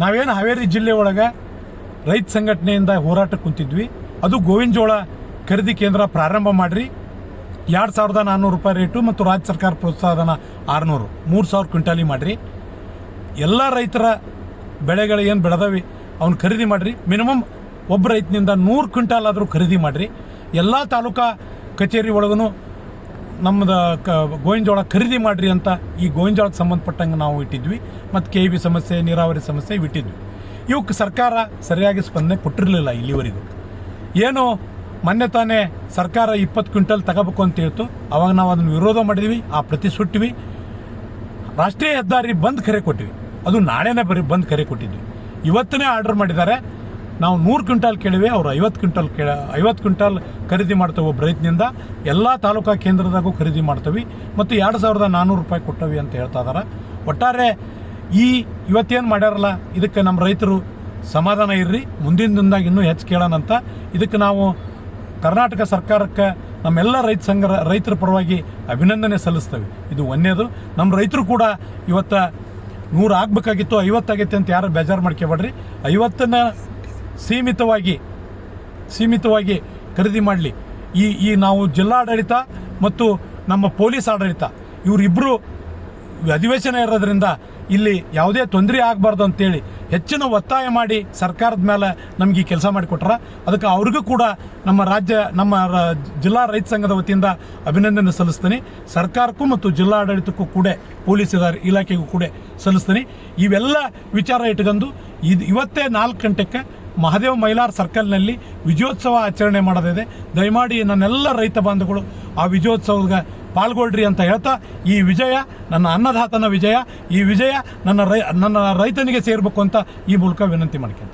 ನಾವೇನು ಹಾವೇರಿ ಜಿಲ್ಲೆ ಒಳಗೆ ರೈತ ಸಂಘಟನೆಯಿಂದ ಹೋರಾಟಕ್ಕೆ ಕುಂತಿದ್ವಿ. ಅದು ಗೋವಿನ ಜೋಳ ಖರೀದಿ ಕೇಂದ್ರ ಪ್ರಾರಂಭ ಮಾಡಿರಿ. 2,400 ರೂಪಾಯಿ ರೇಟು ಮತ್ತು ರಾಜ್ಯ ಸರ್ಕಾರ ಪ್ರೋತ್ಸಾಹಧನ 600, 3,000 ಕ್ವಿಂಟಾಲಿ ಮಾಡಿರಿ. ಎಲ್ಲ ರೈತರ ಬೆಳೆಗಳು ಏನು ಬೆಳೆದವಿ ಅವ್ನು ಖರೀದಿ ಮಾಡಿರಿ. ಮಿನಿಮಮ್ ಒಬ್ಬ ರೈತನಿಂದ 100 ಕ್ವಿಂಟಾಲ್ ಆದರೂ ಖರೀದಿ ಮಾಡಿರಿ. ಎಲ್ಲ ತಾಲೂಕಾ ಕಚೇರಿ ಒಳಗೂ ನಮ್ಮದು ಗೋವಿನ ಜೋಳ ಖರೀದಿ ಮಾಡಿರಿ ಅಂತ ಈ ಗೋವಿನ ಜೋಳಕ್ಕೆ ಸಂಬಂಧಪಟ್ಟಂಗೆ ನಾವು ಇಟ್ಟಿದ್ವಿ. ಮತ್ತು KEB ಸಮಸ್ಯೆ, ನೀರಾವರಿ ಸಮಸ್ಯೆ ಇಟ್ಟಿದ್ವಿ. ಇವಕ್ಕೆ ಸರ್ಕಾರ ಸರಿಯಾಗಿ ಸ್ಪಂದನೆ ಕೊಟ್ಟಿರಲಿಲ್ಲ ಇಲ್ಲಿವರೆಗೂ. ಏನು ಮೊನ್ನೆ ತಾನೇ ಸರ್ಕಾರ 20 ಕ್ವಿಂಟಲ್ ತಗೋಬೇಕು ಅಂತ ಹೇಳ್ತು. ಅವಾಗ ನಾವು ಅದನ್ನು ವಿರೋಧ ಮಾಡಿದ್ವಿ, ಆ ಪ್ರತಿ ಸುಟ್ಟಿವಿ. ರಾಷ್ಟ್ರೀಯ ಹೆದ್ದಾರಿ ಬಂದ್ ಕರೆ ಕೊಟ್ಟಿವಿ. ಅದು ನಾಳೆನೇ ಬಂದ್ ಕರೆ ಕೊಟ್ಟಿದ್ವಿ. ಇವತ್ತನೇ ಆರ್ಡರ್ ಮಾಡಿದ್ದಾರೆ. ನಾವು 100 ಕ್ವಿಂಟಾಲ್ ಕೇಳಿವಿ, ಅವ್ರು 50 ಕ್ವಿಂಟಾಲ್ ಖರೀದಿ ಮಾಡ್ತೇವೆ ಒಬ್ಬ ರೈತನಿಂದ. ಎಲ್ಲ ತಾಲೂಕಾ ಕೇಂದ್ರದಾಗೂ ಖರೀದಿ ಮಾಡ್ತೀವಿ ಮತ್ತು 2,400 ರೂಪಾಯಿ ಕೊಟ್ಟವಿ ಅಂತ ಹೇಳ್ತಾ ಇದ್ದಾರೆ. ಒಟ್ಟಾರೆ ಇವತ್ತೇನು ಮಾಡ್ಯಾರಲ್ಲ ಇದಕ್ಕೆ ನಮ್ಮ ರೈತರು ಸಮಾಧಾನ ಇರ್ರಿ. ಮುಂದಿನ ದಿನದಾಗ ಇನ್ನೂ ಹೆಚ್ಚು ಕೇಳೋಣಂತ. ಇದಕ್ಕೆ ನಾವು ಕರ್ನಾಟಕ ಸರ್ಕಾರಕ್ಕೆ ನಮ್ಮೆಲ್ಲ ರೈತರ ಪರವಾಗಿ ಅಭಿನಂದನೆ ಸಲ್ಲಿಸ್ತೇವೆ. ಇದು ಒಂದೇದು. ನಮ್ಮ ರೈತರು ಕೂಡ ಇವತ್ತು 100 ಆಗಬೇಕಾಗಿತ್ತು, 50 ಆಗೈತೆ ಅಂತ ಯಾರು ಬೇಜಾರು ಮಾಡ್ಕೋಬೇಡ್ರಿ. 50ನ್ನ ಸೀಮಿತವಾಗಿ ಖರೀದಿ ಮಾಡಲಿ. ಈ ನಾವು ಜಿಲ್ಲಾಡಳಿತ ಮತ್ತು ನಮ್ಮ ಪೊಲೀಸ್ ಆಡಳಿತ ಇವರಿಬ್ಬರು ಅಧಿವೇಶನ ಇರೋದ್ರಿಂದ ಇಲ್ಲಿ ಯಾವುದೇ ತೊಂದರೆ ಆಗಬಾರ್ದು ಅಂತೇಳಿ ಹೆಚ್ಚಿನ ಒತ್ತಾಯ ಮಾಡಿ ಸರ್ಕಾರದ ಮೇಲೆ ನಮಗೆ ಈ ಕೆಲಸ ಮಾಡಿಕೊಟ್ರ. ಅದಕ್ಕೆ ಅವ್ರಿಗೂ ಕೂಡ ನಮ್ಮ ಜಿಲ್ಲಾ ರೈತ ಸಂಘದ ವತಿಯಿಂದ ಅಭಿನಂದನೆ ಸಲ್ಲಿಸ್ತೀನಿ. ಸರ್ಕಾರಕ್ಕೂ ಮತ್ತು ಜಿಲ್ಲಾಡಳಿತಕ್ಕೂ ಕೂಡ ಪೊಲೀಸ್ ಇಲಾಖೆಗೂ ಕೂಡ ಸಲ್ಲಿಸ್ತೀನಿ. ಇವೆಲ್ಲ ವಿಚಾರ ಇಟ್ಕೊಂಡು ಇವತ್ತೇ 4 ಗಂಟೆಗೆ ಮಹಾದೇವ್ ಮೈಲಾರ್ ಸರ್ಕಲ್ನಲ್ಲಿ ವಿಜಯೋತ್ಸವ ಆಚರಣೆ ಮಾಡೋದಿದೆ. ದಯಮಾಡಿ ನನ್ನೆಲ್ಲ ರೈತ ಬಾಂಧುಗಳು ಆ ವಿಜಯೋತ್ಸವಕ್ಕೆ ಪಾಲ್ಗೊಳ್ರಿ ಅಂತ ಹೇಳ್ತಾ, ಈ ವಿಜಯ ನನ್ನ ಅನ್ನದಾತನ ವಿಜಯ, ಈ ವಿಜಯ ನನ್ನ ರೈತನಿಗೆ ಸೇರಬೇಕು ಅಂತ ಈ ಮೂಲಕ ವಿನಂತಿ ಮಾಡ್ತೀನಿ.